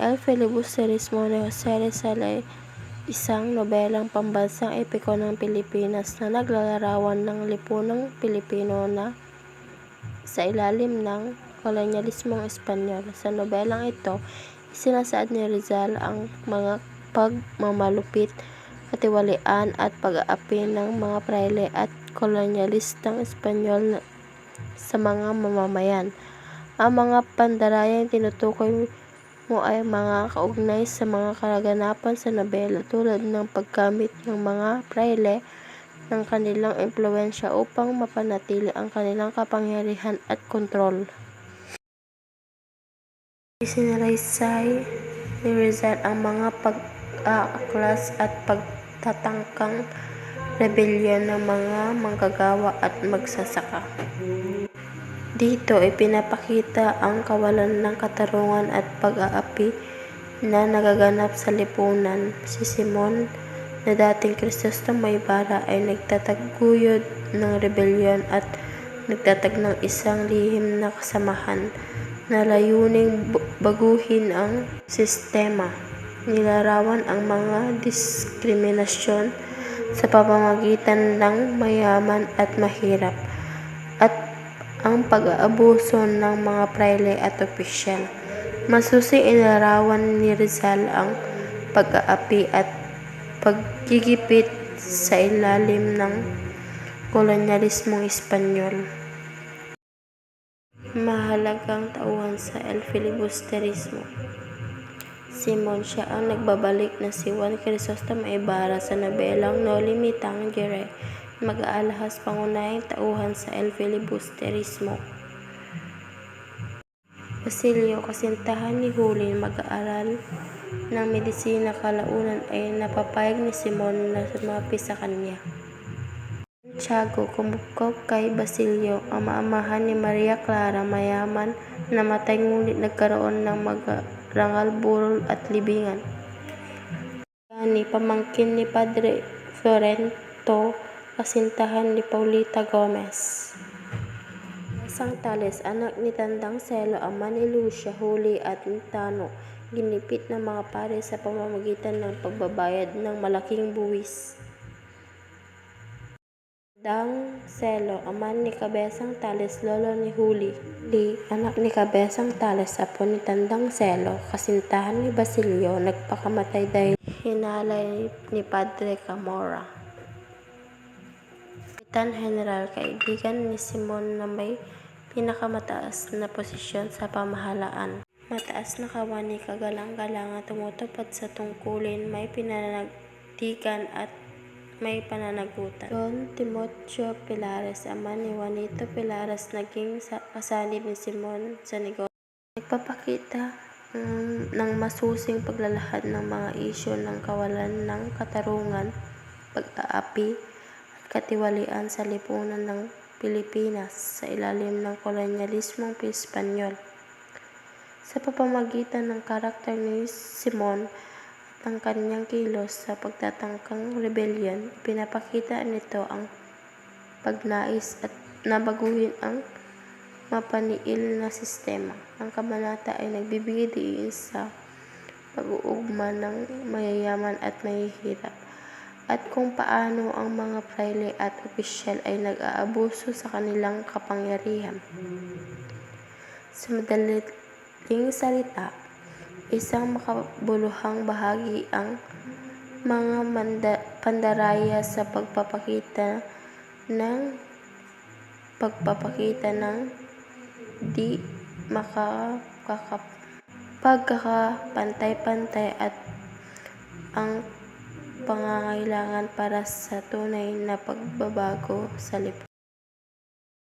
El Filibusterismo ni Jose Rizal ay isang nobelang pambansang epiko ng Pilipinas na naglalarawan ng lipunang Pilipino na sa ilalim ng kolonyalismong Espanyol. Sa nobelang ito, isinasaad ni Rizal ang mga pagmamalupit, katiwalian at pag-aapi ng mga prayle at kolonyalistang Espanyol sa mga mamamayan. Ang mga pandarayang tinutukoy mo ay mga kaugnay sa mga kaganapan sa nobela tulad ng paggamit ng mga prayle ng kanilang impluwensya upang mapanatili ang kanilang kapangyarihan at kontrol. Isinalaysay ni Rizal ang mga pag-aaklas at pagtatangkang rebelyon ng mga manggagawa at magsasaka. Dito ipinapakita ang kawalan ng katarungan at pag-aapi na nagaganap sa lipunan. Si Simon, na dating Crisostong may bara, ay nagtataguyod ng rebelyon at nagtatag ng isang lihim na kasamahan na layuning baguhin ang sistema. Nilarawan ang mga diskriminasyon sa pamamagitan ng mayaman at mahirap, at ang pag-aabuso ng mga prayle at opisyal. Masusing inilarawan ni Rizal ang pag-aapi at paggigipit sa ilalim ng kolonyalismong Espanyol. Mahalagang tauhan sa El Filibusterismo. Simon, siya ang nagbabalik na si Juan Crisostome Ibarra sa nobelang Noli Me Tangere, mag-aalahas pangunahing tauhan sa El Filibusterismo. Basilio, kasintahan ni Juli, mag-aaral ng medisina, kalaunan ay napapayag ni Simon na sumapi sa kanya. Santiago, kumukop kay Basilio, ang maamahan ni Maria Clara, mayaman, namatay ngunit nagkaroon ng magarangal burol at libingan. Gani, pamangkin ni Padre Florento, kasintahan ni Paulita Gomez. Besang Tales, anak ni Tandang Celo, ama ni Lucia, Juli at Tano, ginipit ng mga pare sa pamamagitan ng pagbabayad ng malaking buwis. Tandang Celo, ama ni Cabezang Tales, lolo ni Juli. Anak ni Cabezang Tales, apo ni Tandang Celo, kasintahan ni Basilio, nagpakamatay dahil hinalay ni Padre Camora. Kapitan General, kaibigan ni Simon na may pinakamataas na posisyon sa pamahalaan. Mataas na kawani, kagalang-galangan, tumutupad sa tungkulin, may pinananagdigan at may pananagutan. Don Timoteo Pilares, ama ni Juanito Pilares, naging kasanib ni Simon sa negosyo. Nagpapakita ng masusing paglalahad ng mga isyu ng kawalan ng katarungan, pag-aapi at katiwalian sa lipunan ng Pilipinas sa ilalim ng kolonyalismong Espanyol. Sa pamamagitan ng karakter ni Simon at ang kanyang kilos sa pagtatangkang rebelyon, pinapakita nito ang pagnais at nabaguhin ang mapaniil na sistema. Ang kabanata ay nagbibigay diin sa pag-uugma ng mayayaman at mahihirap, at kung paano ang mga prayle at opisyal ay nag-aabuso sa kanilang kapangyarihan. Sa madaling salita, isang makabuluhang bahagi ang mga pandaraya sa pagpapakita ng di pagkakapantay-pantay at ang pangangailangan para sa tunay na pagbabago sa lipunan.